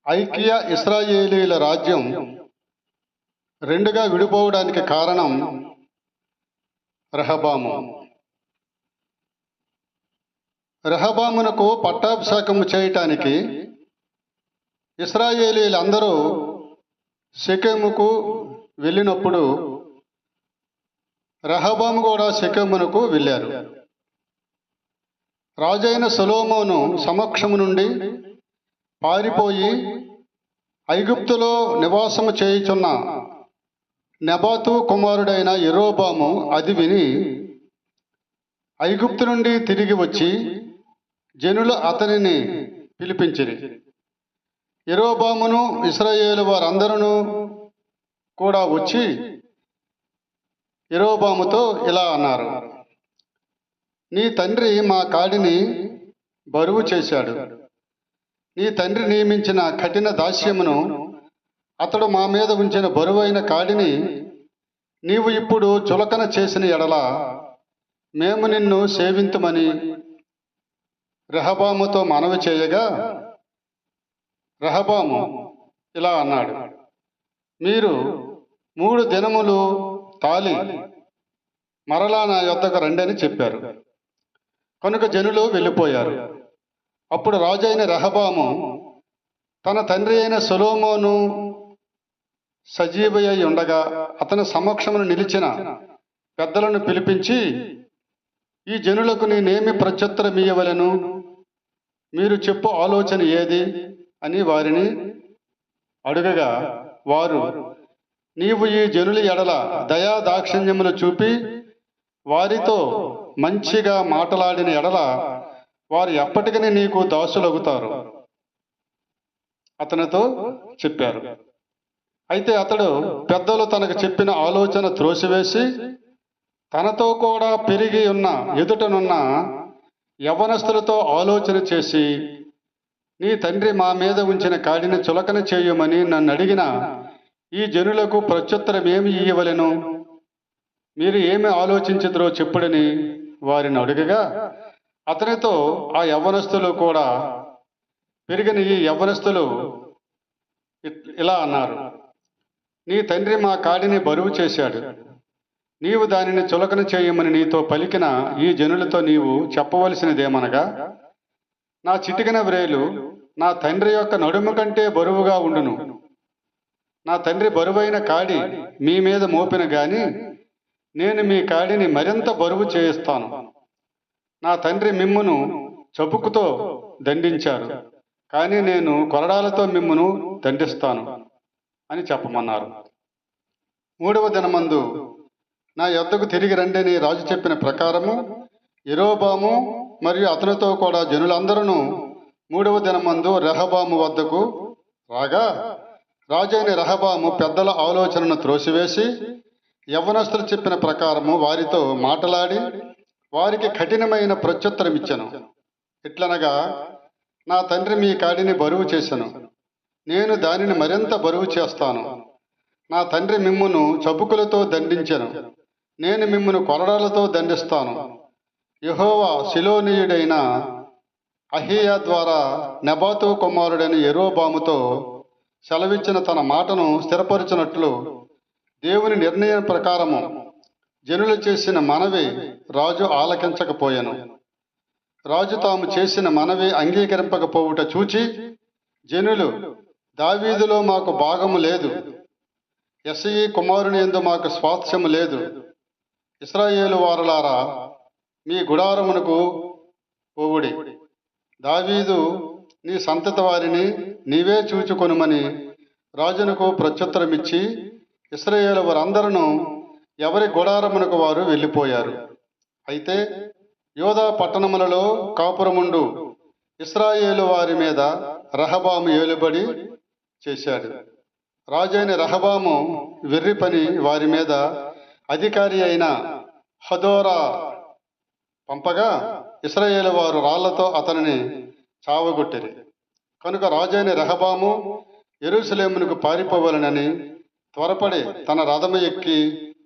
ఐక్య ఇశ్రాయేలీల రాజ్యం రెండుగా విడిపోవడానికి కారణం రెహబాము. రెహబామునకు పట్టాభిషేకము చేయటానికి ఇశ్రాయేలీలందరూ షెకెముకు వెళ్ళినప్పుడు రెహబాము కూడా షెకెమునకు వెళ్ళారు. రాజైన సొలొమోను సమక్షము నుండి పారిపోయి ఐగుప్తులో నివాసము చేయుచున్న నెబాతు కుమారుడైన యరొబాము అది విని ఐగుప్తు నుండి తిరిగి వచ్చి జనులు అతనిని పిలిపించిరి. యరొబామును ఇశ్రాయేలు వారందరూ కూడా వచ్చి యరొబాముతో ఇలా అన్నారు: నీ తండ్రి మా కాడిని బరువు చేశాడు. నీ తండ్రి నియమించిన కఠిన దాస్యమును అతడు మా మీద ఉంచిన బరువైన కాడిని నీవు ఇప్పుడు చులకన చేసిన ఎడల మేము నిన్ను సేవింతుమని రెహబాముతో మనవి చేయగా, రెహబాము ఇలా అన్నాడు: మీరు 3 దినములు తాలి మరలా నా యొద్దకు రండని చెప్పారు. కనుక జనులు వెళ్ళిపోయారు. అప్పుడు రాజైన రెహబాము తన తండ్రి అయిన సొలొమోను సజీవయ్య ఉండగా అతని సమక్షమును నిలిచిన పెద్దలను పిలిపించి, ఈ జనులకు నేనేమి ప్రత్యుత్తరమియ్యవలెను? మీరు చెప్పు ఆలోచన ఏది అని వారిని అడుగగా, వారు, నీవు ఈ జనుల ఎడల దయా దాక్షిణ్యములు చూపి వారితో మంచిగా మాట్లాడిన ఎడల వారు ఎప్పటికీ నీకు దాసులగుతారు అతనితో చెప్పారు. అయితే అతడు పెద్దలు తనకు చెప్పిన ఆలోచన త్రోసివేసి తనతో కూడా పెరిగి ఉన్న ఎదుటనున్న యవ్వనస్తులతో ఆలోచన చేసి, నీ తండ్రి మా మీద ఉంచిన కాడిని చులకన చేయమని నన్ను అడిగిన ఈ జనులకు ప్రత్యుత్తరం ఏమి ఇయ్యవలెను? మీరు ఏమి ఆలోచించుదురో చెప్పుడని వారిని అడుగగా, అతనితో ఆ యవ్వనస్తులు కూడా పెరిగిన ఈ యవ్వనస్తులు ఇలా అన్నారు: నీ తండ్రి మా కాడిని బరువు చేశాడు. నీవు దానిని చులకన చేయమని నీతో పలికిన ఈ జనులతో నీవు చెప్పవలసినదేమనగా, నా చిటికిన వ్రేలు నా తండ్రి యొక్క నడుము కంటే బరువుగా ఉండును. నా తండ్రి బరువైన కాడి మీ మీద మోపిన గాని నేను మీ కాడిని మరింత బరువు చేయిస్తాను. నా తండ్రి మిమ్మును చబుకుతో దండించారు, కానీ నేను కొరడాలతో మిమ్మును దండిస్తాను అని చెప్పమన్నారు. 3వ దినమందు నా యొద్దకు తిరిగి రండని రాజు చెప్పిన ప్రకారము యరొబాము మరియు అతనితో కూడా జనులందరూ 3వ దినమందు రెహబాము వద్దకు రాగా, రాజైన రెహబాము పెద్దల ఆలోచనను త్రోసివేసి యవ్వనస్తులు చెప్పిన ప్రకారము వారితో మాట్లాడి వారికి కఠినమైన ప్రత్యుత్తరం ఇచ్చెను. ఎట్లనగా, నా తండ్రి మీ కాడిని బరువు చేసెను, నేను దానిని మరింత బరువు చేస్తాను. నా తండ్రి మిమ్మును చబుకులతో దండించెను, నేను మిమ్మును కొరడాలతో దండిస్తాను. యెహోవా షిలోనీయుడైన అహీయా ద్వారా నెబాతు కుమారుడైన యరొబాముతో సెలవిచ్చిన తన మాటను స్థిరపరిచినట్లు దేవుని నిర్ణయం ప్రకారము జనులు చేసిన మనవి రాజు ఆలకించకపోయెను. రాజు తాము చేసిన మనవి అంగీకరింపకపోవుట చూచి జనులు, దావీదులో మాకు భాగము లేదు, యెష్షయి కుమారుని యందు మాకు స్వాస్థ్యము లేదు. ఇశ్రాయేలు వారలారా, మీ గుడారమునకు పోవుడి. దావీదు నీ సంతతి వారిని నీవే చూచుకొనుమని రాజునకు ప్రత్యుత్తరమిచ్చి ఇశ్రాయేలు వారందరూ ఎవరి గుడారమునకు వారు వెళ్ళిపోయారు. అయితే యోధా పట్టణములలో కాపురముండు ఇశ్రాయేలు వారి మీద రెహబాము ఏలుబడి చేశాడు. రాజైన రెహబాము వెర్రి పని వారి మీద అధికారి అయిన హదోరా పంపగా ఇశ్రాయేలు వారు రాళ్లతో అతనిని చావగొట్టిరి. కనుక రాజైన రెహబాము యెరూషలేమునకు పారిపోవాలనని త్వరపడి తన రథము ఎక్కి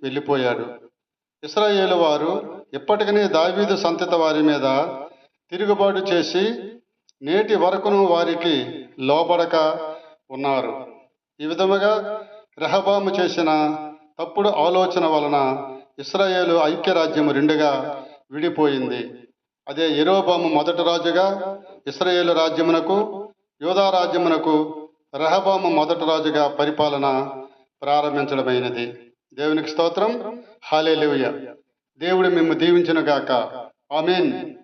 వెళ్ళిపోయాడు. ఇశ్రాయేలు వారు ఇప్పటికీ దావీదు సంతతి వారి మీద తిరుగుబాటు చేసి నేటి వరకును వారికి లోబడక ఉన్నారు. ఈ విధముగా రెహబాము చేసిన తప్పుడు ఆలోచన వలన ఇశ్రాయేలు ఐక్యరాజ్యము రెండుగా విడిపోయింది. అదే యెరోబాము మొదటి రాజుగా ఇశ్రాయేలు రాజ్యమునకు, యూదా రాజ్యమునకు రెహబాము మొదటి రాజుగా పరిపాలన ప్రారంభించడమైనది. దేవునికి స్తోత్రం. హల్లెలూయా. దేవుడు మిమ్ము దీవించును గాక. ఆమేన్.